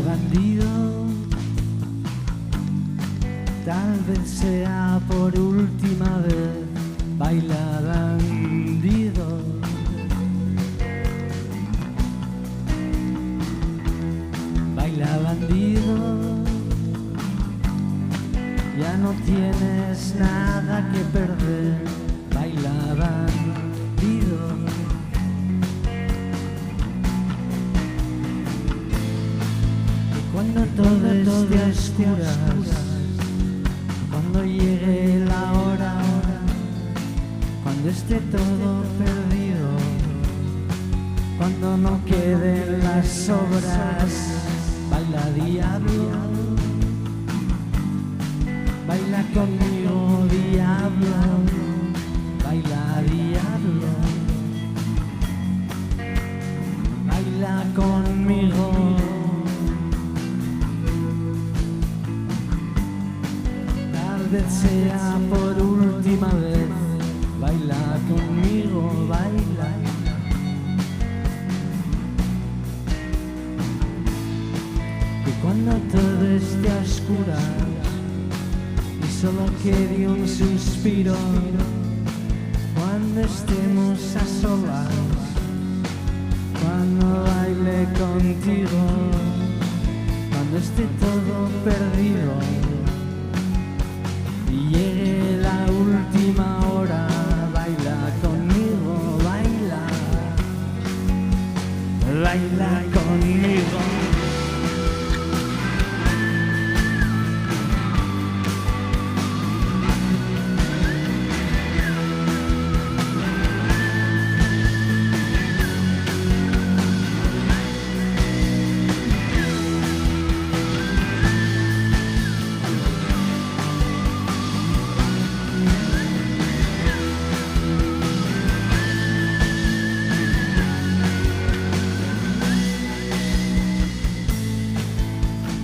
bandido, tal vez sea por última vez. Baila bandido, baila bandido, ya no tienes nada que perder. Baila bandido, y cuando todo esté a oscuras, cuando llegue la hora, cuando esté todo perdido, cuando no queden las sobras, baila diablo, baila conmigo diablo, baila diablo, baila conmigo. Tal vez sea por última vez. Baila conmigo, baila. Y cuando todo esté a oscuras y solo quede un suspiro, cuando estemos a solas, cuando baile contigo, cuando esté todo perdido y llegue la última hora, baila conmigo, baila, baila conmigo.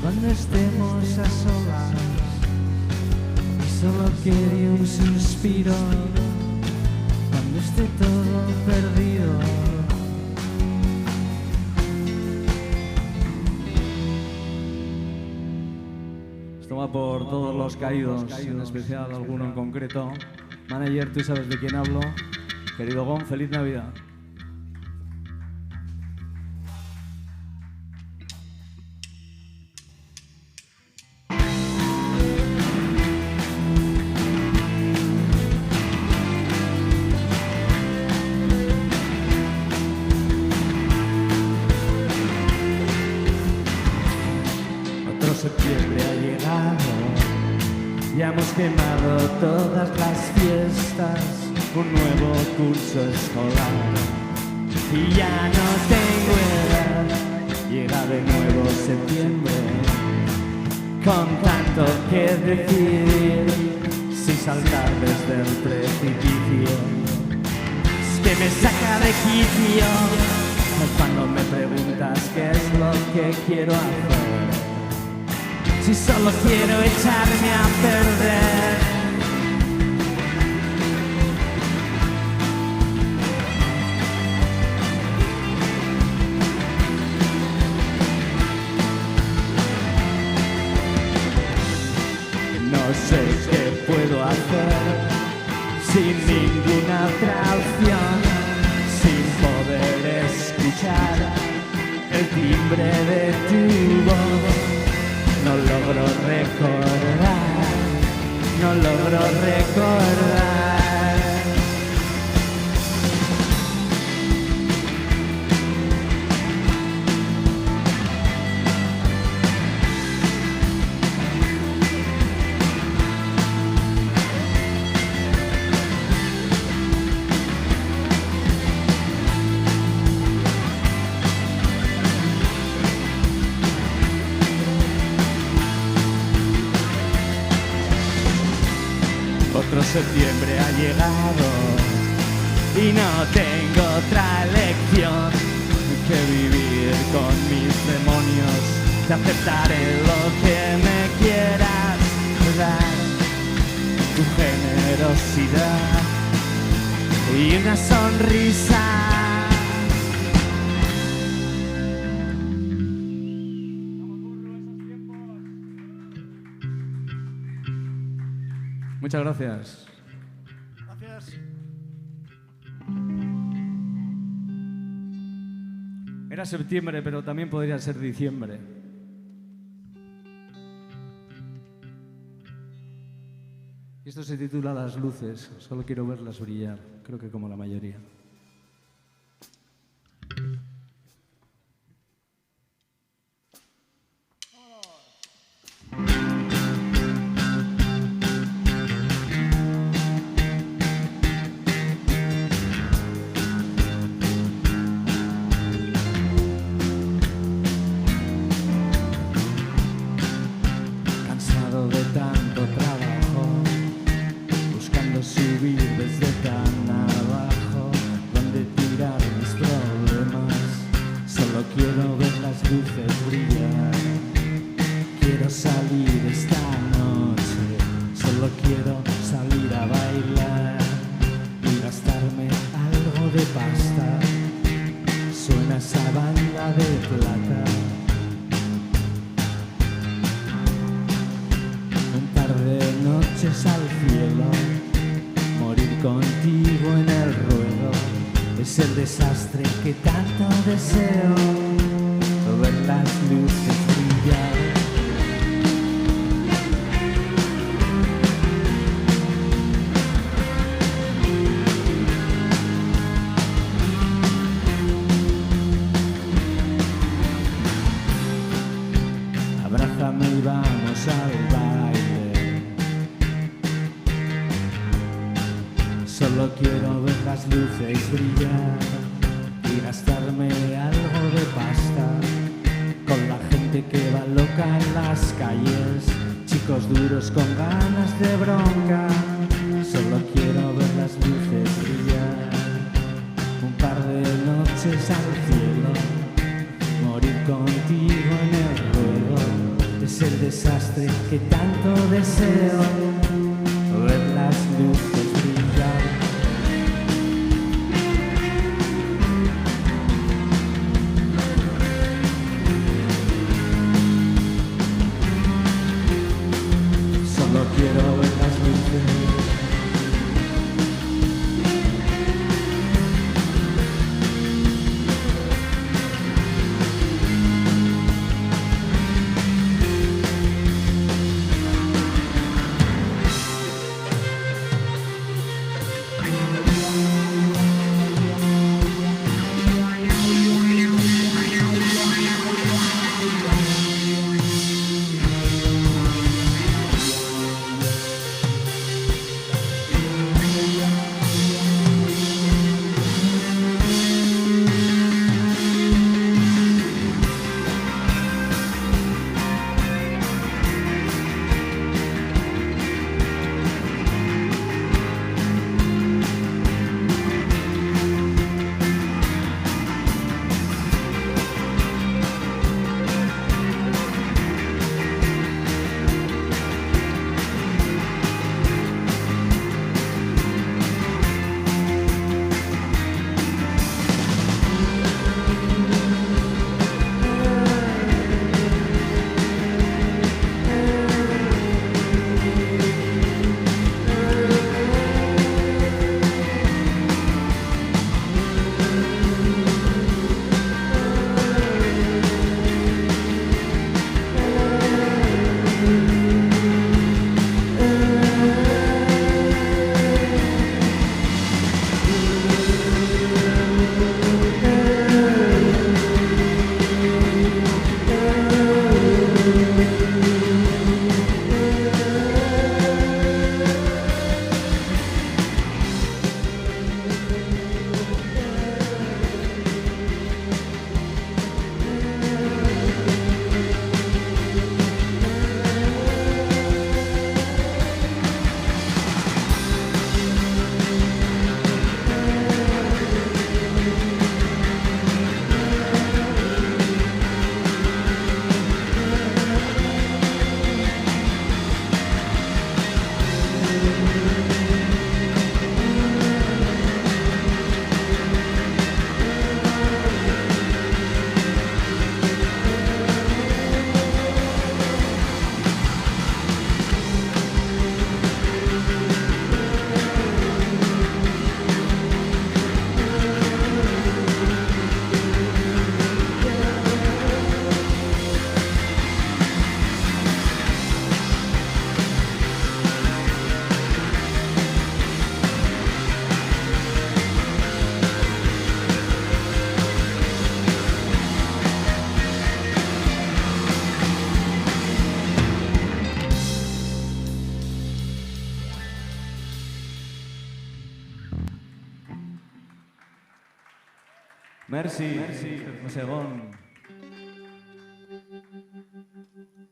Cuando estemos a solas y solo quede un suspiro, cuando esté todo perdido, esto va por todos los caídos, en especial alguno en concreto. Manager, tú sabes de quién hablo. Querido Gon, feliz Navidad. Septiembre ha llegado, ya hemos quemado todas las fiestas, un nuevo curso escolar y ya no tengo edad. Llega de nuevo septiembre, con tanto que decidir, si saltar desde el precipicio, es que me saca de quicio cuando me preguntas qué es lo que quiero hacer. Si solo quiero echarme a perder. No sé qué puedo hacer sin ninguna otra opción, sin poder escuchar el timbre de tu voz. No logro recordar, no logro recordar. Otro septiembre ha llegado y no tengo otra elección que vivir con mis demonios. Te aceptaré lo que me quieras dar, tu generosidad y una sonrisa. Muchas gracias. Gracias. Era septiembre, pero también podría ser diciembre. Y esto se titula Las luces, solo quiero verlas brillar, creo que como la mayoría. Cansado de tanto trabajo, buscando subir desde tan abajo, donde tirar mis problemas. Solo quiero ver las luces brillar. Quiero salir esta noche, solo quiero salir a bailar y gastarme algo de pasta. Suena esa banda de plata. Un par de noches al cielo, morir contigo en el ruedo, es el desastre que tanto deseo, ver las luces brillar. Abrázame y vamos al baile. Solo quiero ver las luces brillar y gastarme algo de pasta con la gente que va loca en las calles, chicos duros con ganas de bronca. Solo quiero ver las luces brillar, un par de noches al cielo, morir contigo en el ruedo, es el desastre que tanto deseo, ver las luces brillar. Solo quiero ver las luces. Merci, Segón.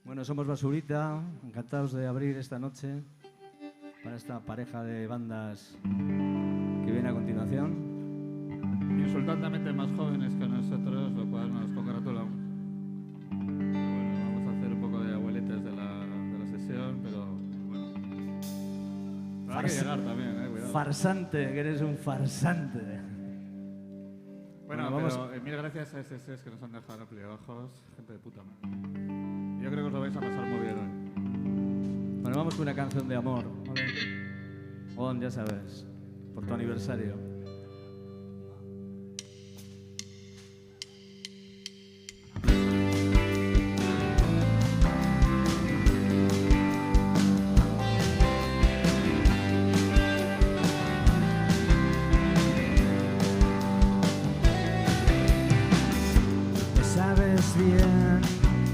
Bueno, somos Basurita, encantados de abrir esta noche para esta pareja de bandas que viene a continuación. Insultantemente más jóvenes que nosotros, lo cual nos congratula. Pero bueno, vamos a hacer un poco de abueletes de la sesión, pero bueno. Habrá que llegar también, cuidado. Farsante, que eres un farsante. Bueno, vamos. pero mil gracias a SSs que nos han dejado en Pliegojos, gente de puta madre. Yo creo que os lo vais a pasar muy bien hoy. Bueno, vamos con una canción de amor. On, ya sabes, por tu aniversario. Bien,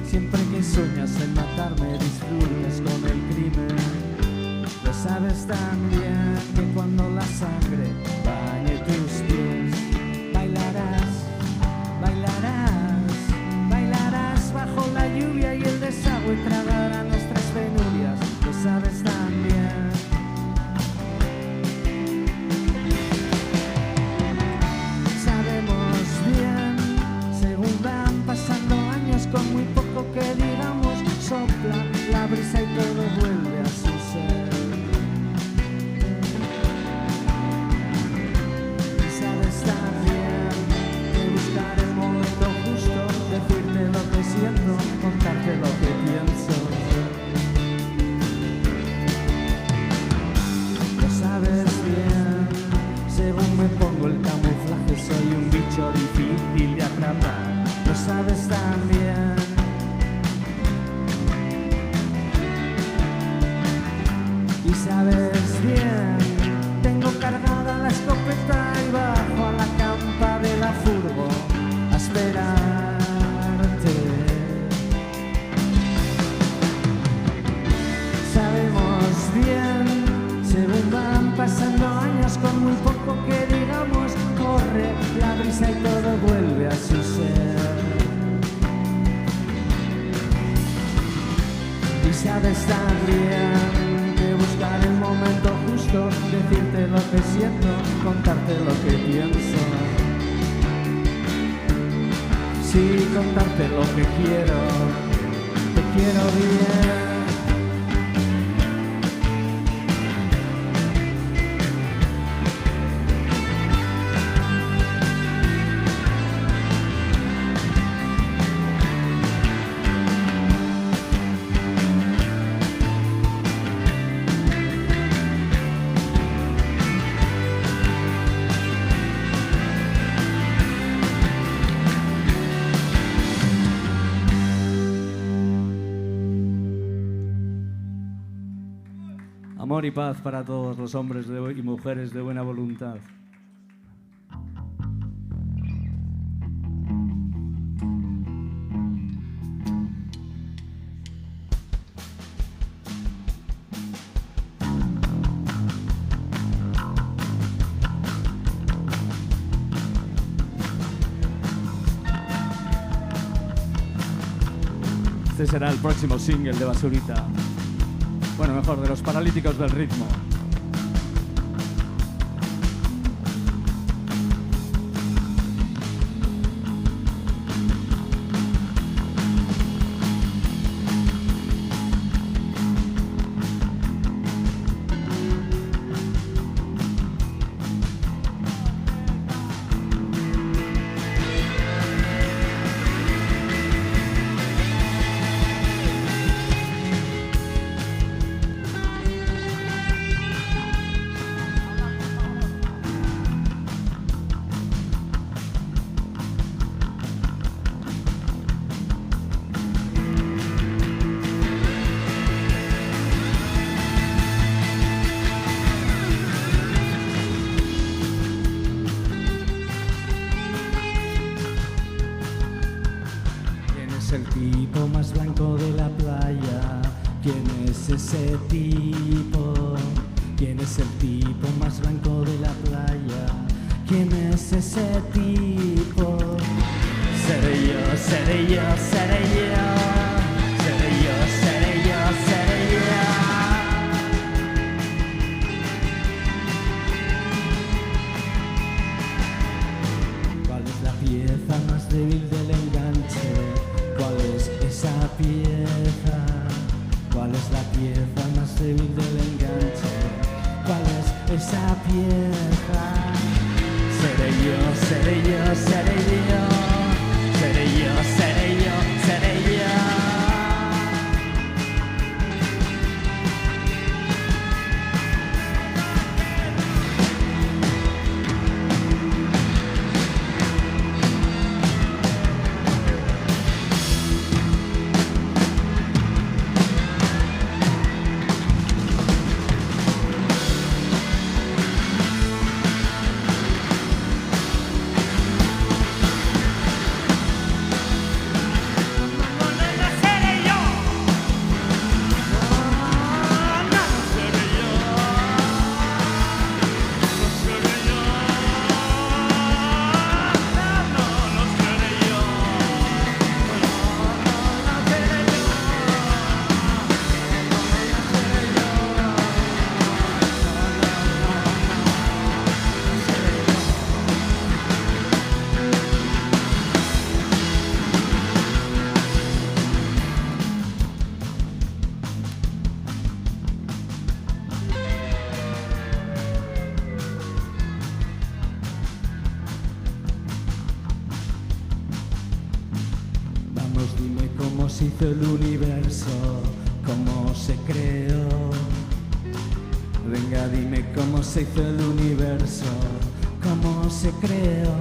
siempre que sueñas en matarme disfrutas con el crimen. Lo sabes tan bien que cuando la sangre bañe tus pies bailarás, bailarás, bailarás bajo la lluvia y el desagüe tragará nuestras penurias. Lo sabes tan bien. Sabemos bien, según van pasando años con muy poco que digamos, sopla la brisa y todo vuelve a su ser. Y sabes también que buscar el momento justo, decirte lo que siento, contarte lo que pienso. Lo sabes bien, según me pongo el camuflaje soy un bicho difícil de atrapar. Lo sabes también. Y sabes bien, tengo cargada la escopeta y bajo a la campa de la furgo a esperarte. Sabemos bien, según van pasando años con muy poco que digamos, corre la brisa y todo vuelve a su ser. Y sabes también que buscar el momento justo, decirte lo que siento, contarte lo que pienso. Sí, contarte lo que quiero, te quiero bien. Amor y paz para todos los hombres y mujeres de buena voluntad. Este será el próximo single de Basurita. Bueno, mejor, de los Paralíticos del Ritmo. El tipo más blanco de la playa, ¿quién es ese tipo? ¿Quién es el tipo más blanco de la playa? ¿Quién es ese tipo? Seré yo, seré yo, seré yo. Seré yo, seré yo, seré yo. ¿Cuál es la pieza más débil del enganche? ¿Cuál es esa pieza? ¿Cuál es la pieza más débil del enganche? ¿Cuál es esa pieza? Seré yo, seré yo, seré yo. Seré yo, seré yo, seré yo. Vamos, dime cómo se hizo el universo, cómo se creó. Venga, dime cómo se hizo el universo, cómo se creó.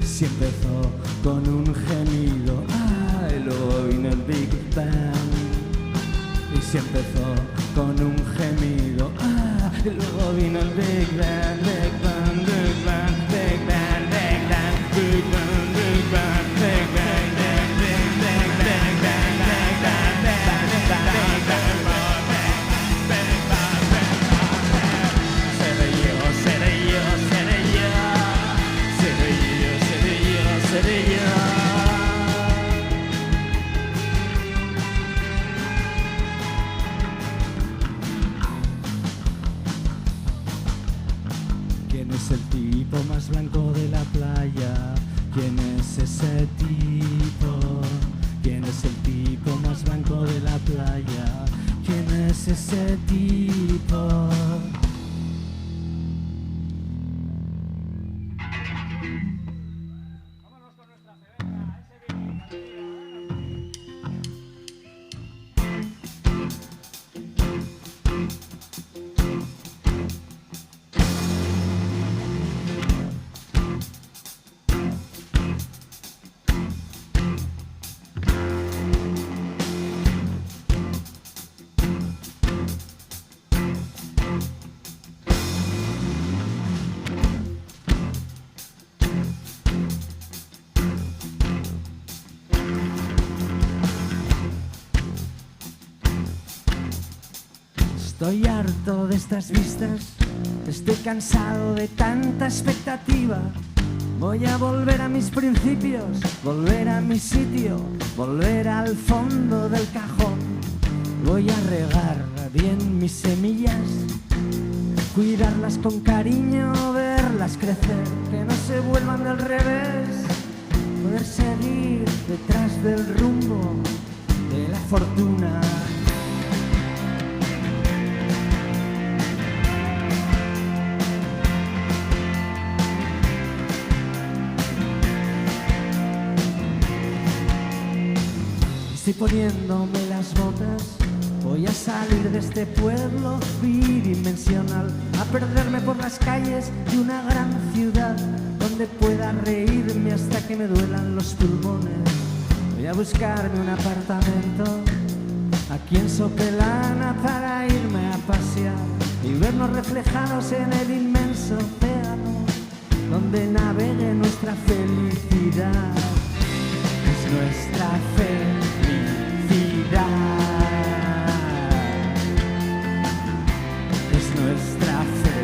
Si empezó con un gemido, y luego vino el Big Bang. Y si empezó con un gemido, y luego vino el Big Bang, Big Bang, Big Bang, Big Bang, Big Bang, Big Bang, Big Bang, Big Bang, Big Bang, Big Bang, Big Bang, Big Bang, Big Bang, Big Bang. Seré yo, seré yo, seré yo. Seré yo, seré yo, seré yo. ¿Quién es el tipo más blanco de la playa? ¿Quién es ese tipo? ¿Quién es el tipo más blanco de la playa? ¿Quién es ese tipo? Estoy harto de estas vistas, estoy cansado de tanta expectativa. Voy a volver a mis principios, volver a mi sitio, volver al fondo del cajón. Voy a regar bien mis semillas, cuidarlas con cariño, verlas crecer, que no se vuelvan del revés. Poder seguir detrás del rumbo de la fortuna. Estoy poniéndome las botas, voy a salir de este pueblo bidimensional, a perderme por las calles de una gran ciudad, donde pueda reírme hasta que me duelan los pulmones. Voy a buscarme un apartamento aquí en Sopelana para irme a pasear y vernos reflejados en el inmenso océano, donde navegue nuestra felicidad. Es nuestra felicidad. Es nuestra fe.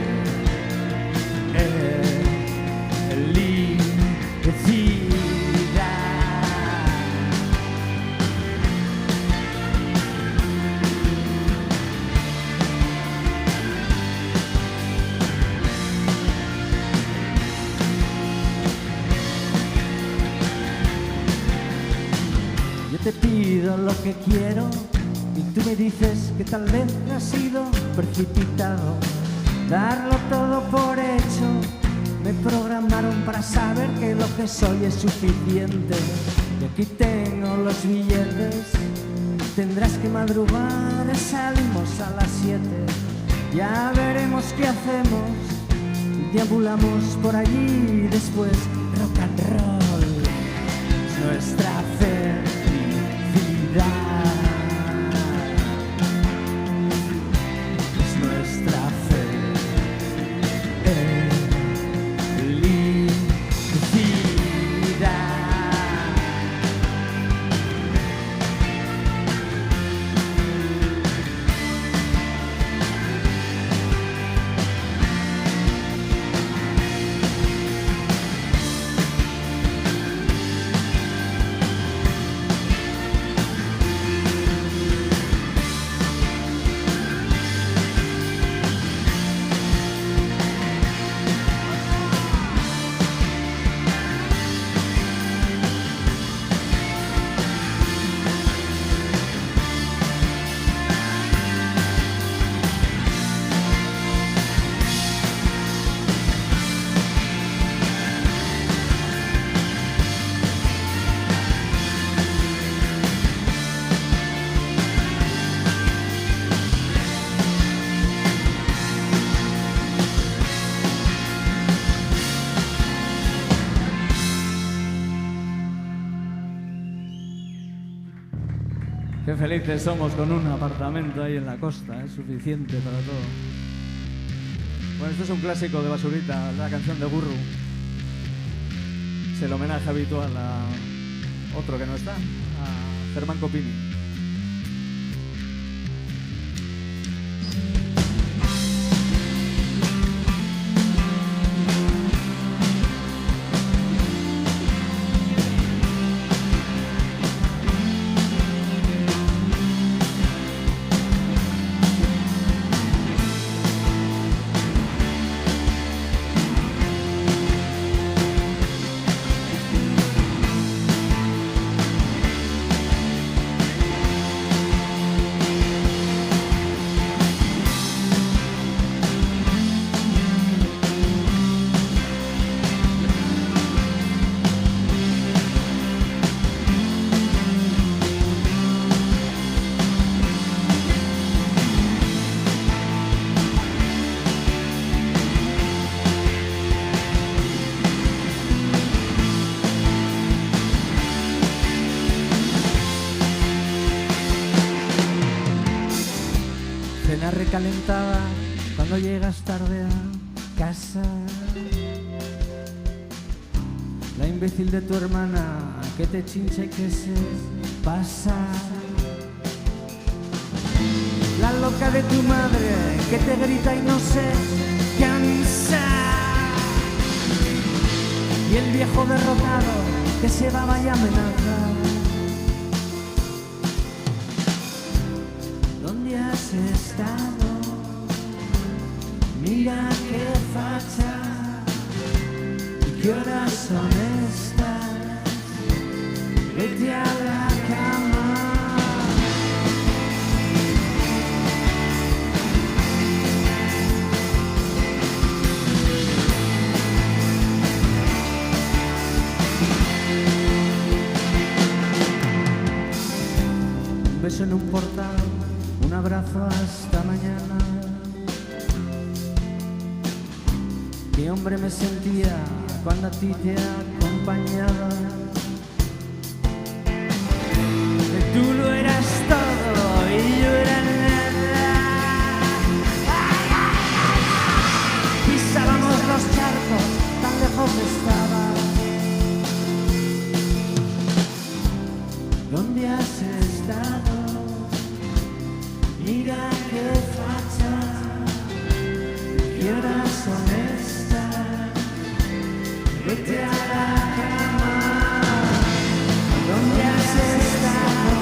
te pido lo que quiero y tú me dices que tal vez ha sido precipitado. Darlo todo por hecho, me programaron para saber que lo que soy es suficiente. Y aquí tengo los billetes, tendrás que madrugar, salimos a las 7. Ya veremos qué hacemos, deambulamos por allí y después rock and roll es nuestra felicidad, es nuestra Qué felices somos con un apartamento ahí en la costa, es suficiente para todo. Bueno, esto es un clásico de Basurita, la canción de Gurru. Es el homenaje habitual a otro que no está, a Germán Copini. Cena recalentada cuando llegas tarde a casa. La imbécil de tu hermana que te chincha y que se pasa. La loca de tu madre que te grita y no se cansa. Y el viejo derrotado que se va y amenaza. ¿Dónde has estado? Mira qué facha. ¿Y qué horas son estas? Vete a la cama. Un beso en un portal, un abrazo hasta mañana. Qué hombre me sentía cuando a ti te acompañaba. Que tú lo eras todo y yo era nada. Pisábamos los charcos, tan lejos estaba. ¿Dónde has estado? Mira qué facha. ¿Qué horas son estas? Vete a la cama. ¿Dónde has estado?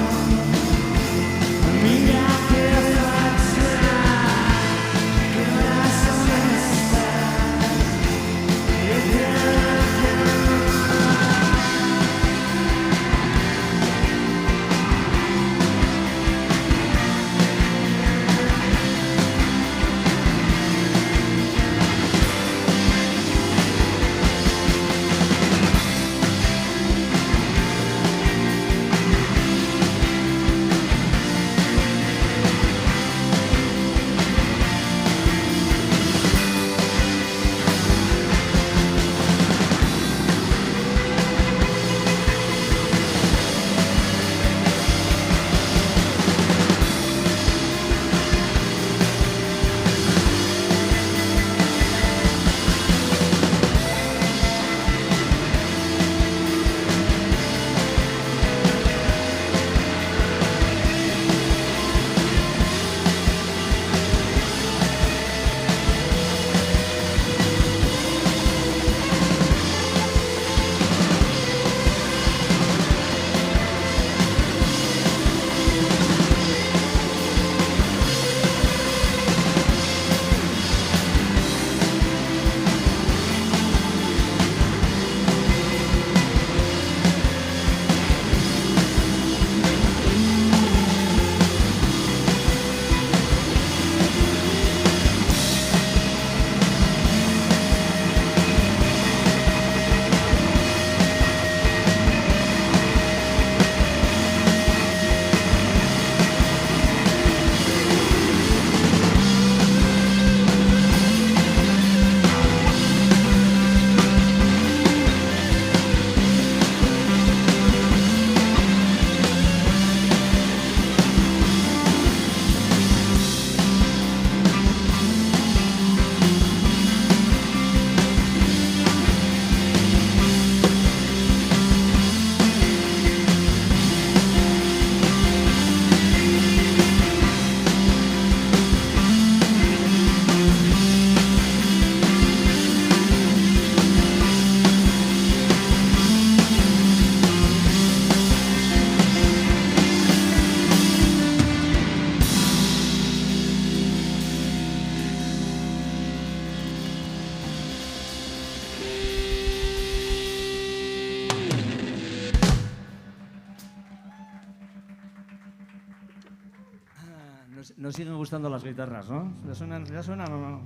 Nos siguen gustando las guitarras, ¿no? ¿Ya suenan o no?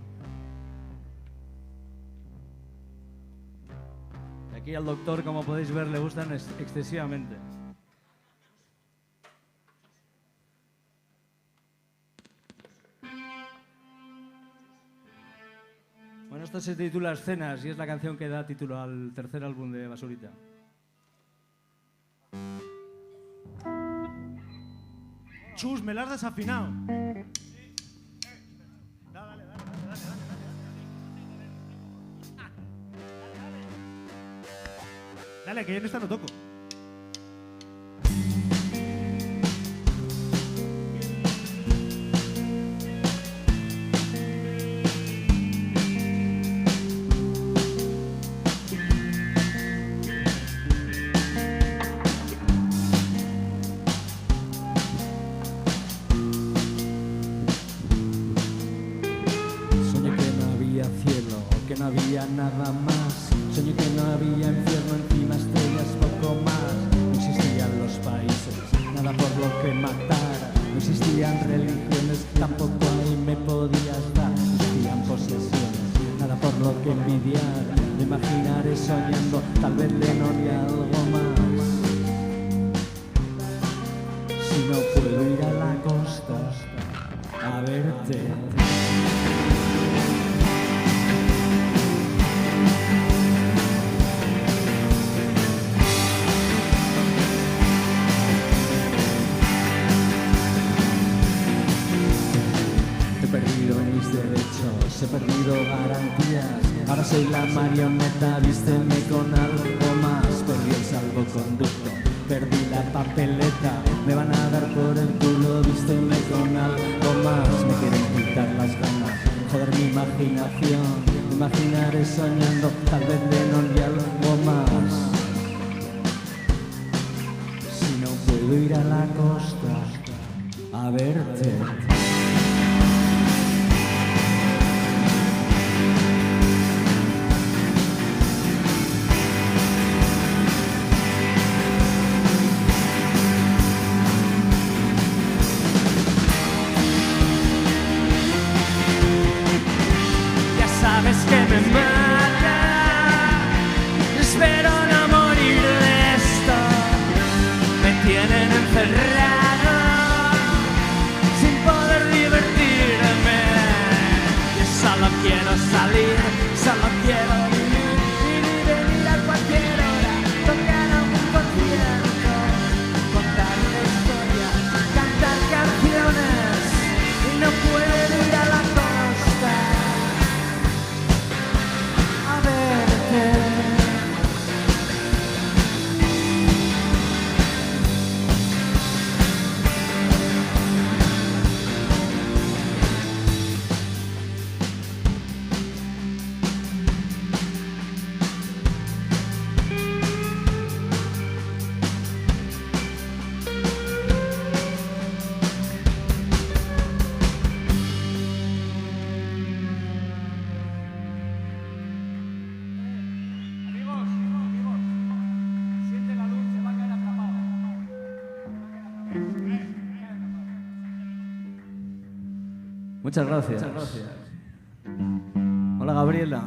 Y aquí al doctor, como podéis ver, le gustan excesivamente. Bueno, esto se titula Escenas y es la canción que da título al tercer álbum de Basurita. Chus, me la has desafinado. Dale, que yo en esta no toco. No había nada más, soñé que no había infierno, encima estrellas poco más. No existían los países, nada por lo que matar. No existían religiones, tampoco ahí me podías dar. No existían posesiones, nada por lo que envidiar. Me imaginaré soñando, tal vez Lennon y algo más. Si no puedo ir a la costa a verte. He perdido garantías, ahora soy la marioneta, vísteme con algo más. Perdí el salvoconducto, perdí la papeleta, me van a dar por el culo, vísteme con algo más. Me quieren quitar las ganas, joder mi imaginación, me imaginaré soñando, tal vez Lennon y algo más. Si no puedo ir a la costa a verte. Muchas gracias. Hola, Gabriela.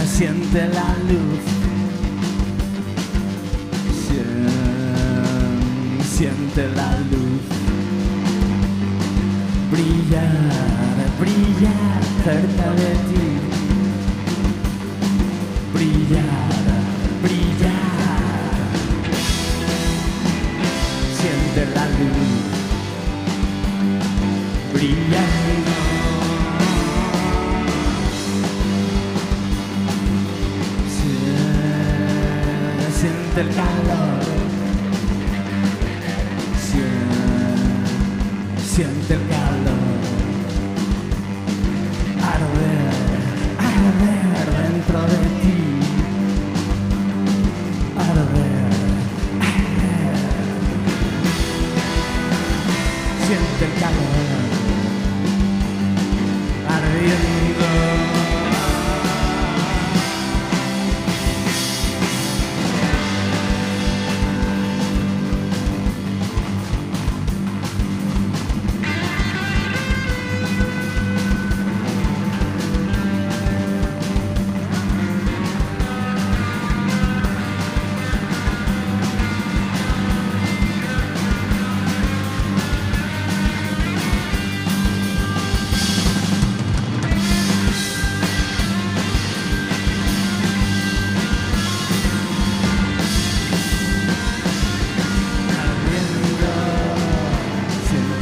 Siente la luz. Siente la luz. Brillar, brillar cerca de ti. Brillar, brillar. Siente la luz. Brillar. Siente el calor. Siente el calor, arder dentro de ti, arder.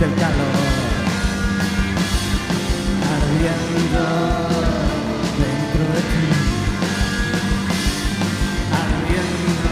del calor, ardiendo dentro de ti, ardiendo.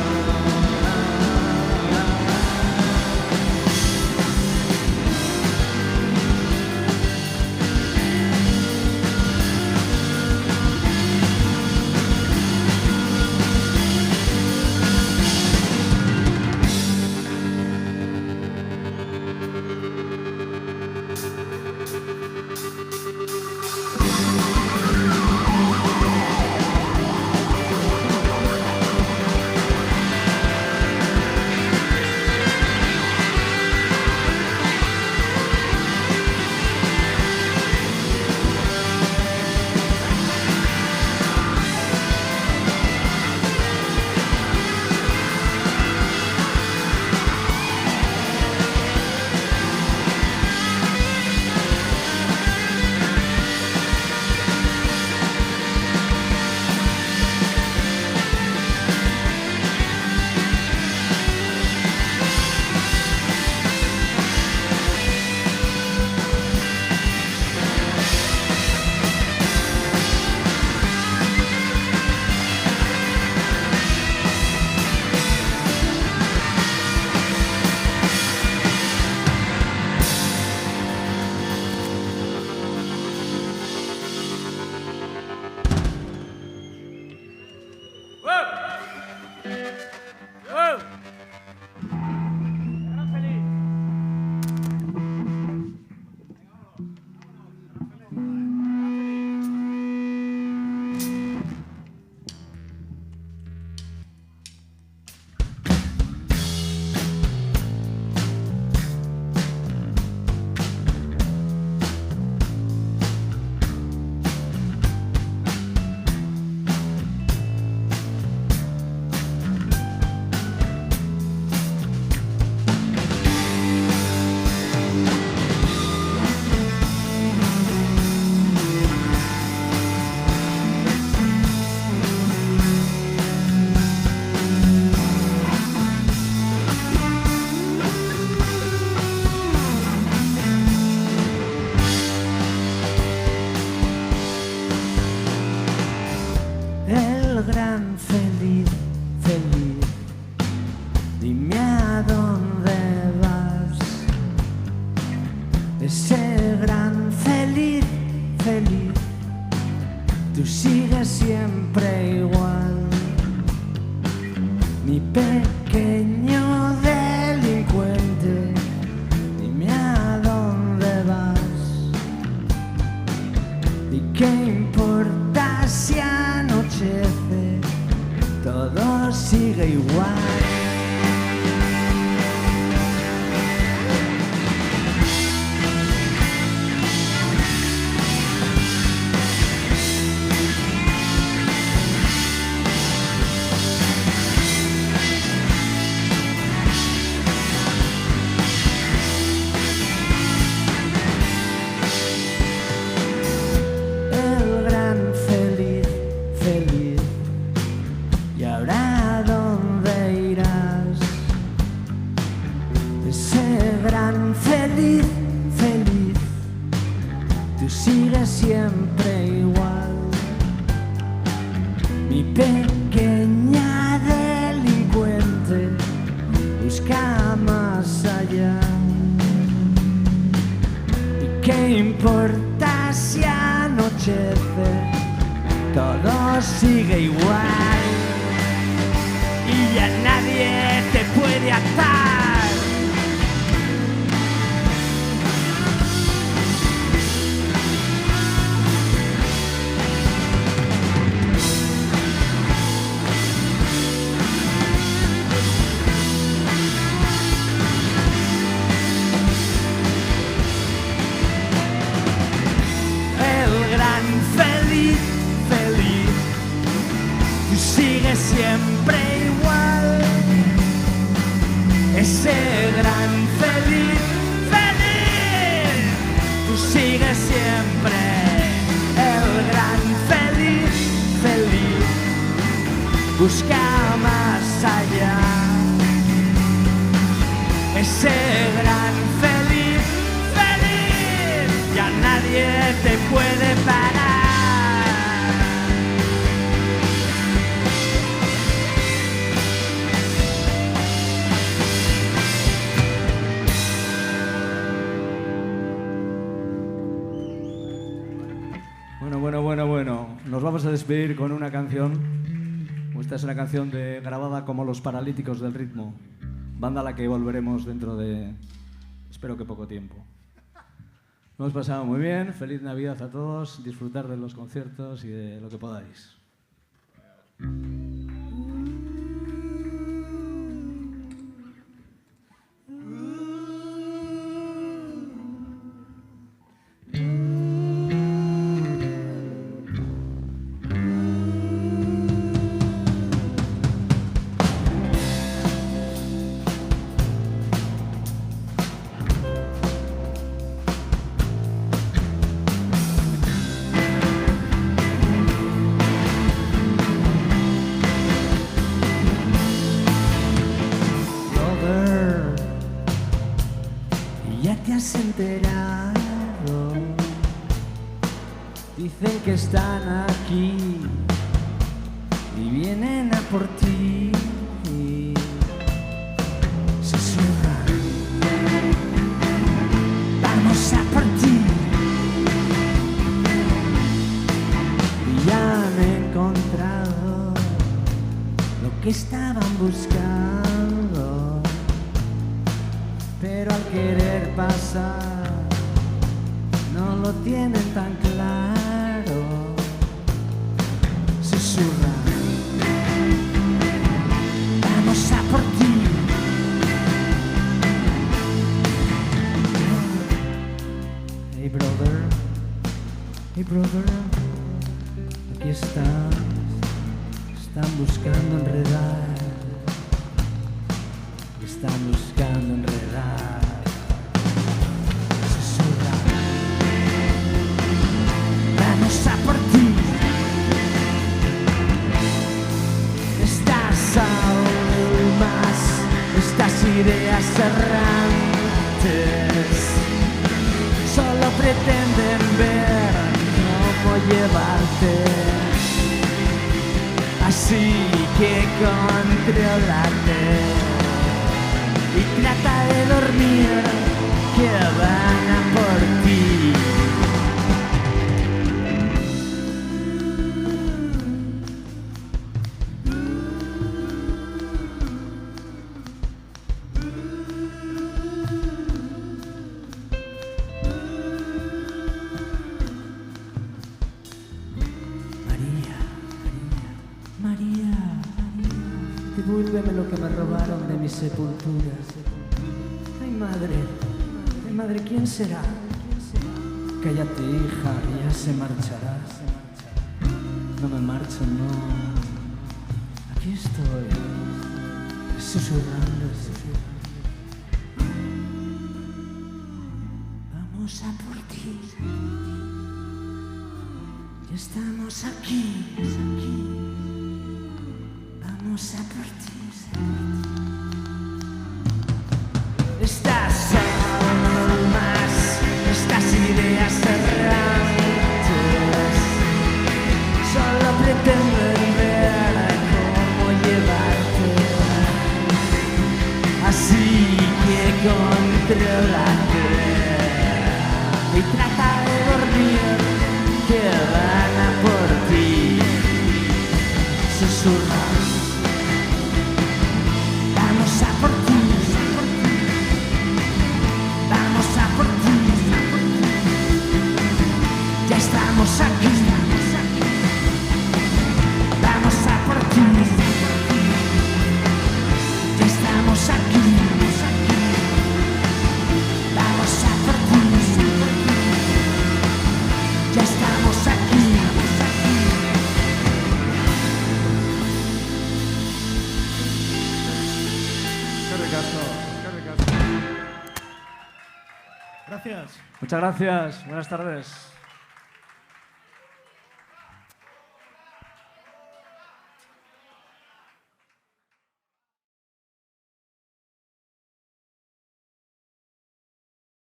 Ese gran feliz, puede parar. Bueno. Nos vamos a despedir con una canción. Esta es una canción grabada como Los Paralíticos del Ritmo, banda a la que volveremos dentro de, espero que poco tiempo. Nos hemos pasado muy bien. Feliz Navidad a todos. Disfrutar de los conciertos y de lo que podáis. has enterado? Dicen que están aquí y vienen a por ti. Susurran, vamos a por ti. Y ya han encontrado lo que estaban buscando, pero al querer pasar no lo tienen tan claro. Susurran, vamos a por ti. Hey brother, aquí están buscando enredar, están buscando enredar. Susurran, vamos a por ti. Estas almas, estas ideas errantes solo pretenden ver cómo llevarte. Así que contrólate y trata de dormir, que van a por ti. María, devuélveme lo que me robaron de mi sepultura. Ay, madre, ¿quién será? Cállate, hija, ya se marchará. No me marcho, no. Aquí estoy, susurrando. Vamos a por ti. Ya estamos aquí. Vamos a por ti. Estas almas, estas ideas errantes solo pretenden ver cómo llevarte. Así que contrólate y trata de dormir, que van a por ti. Susurra, vamos a por ti. Vamos a por ti. Ya estamos aquí. Vamos a por ti. Ya estamos aquí. Vamos a por ti. Ya estamos aquí. Gracias. Muchas gracias. Buenas tardes.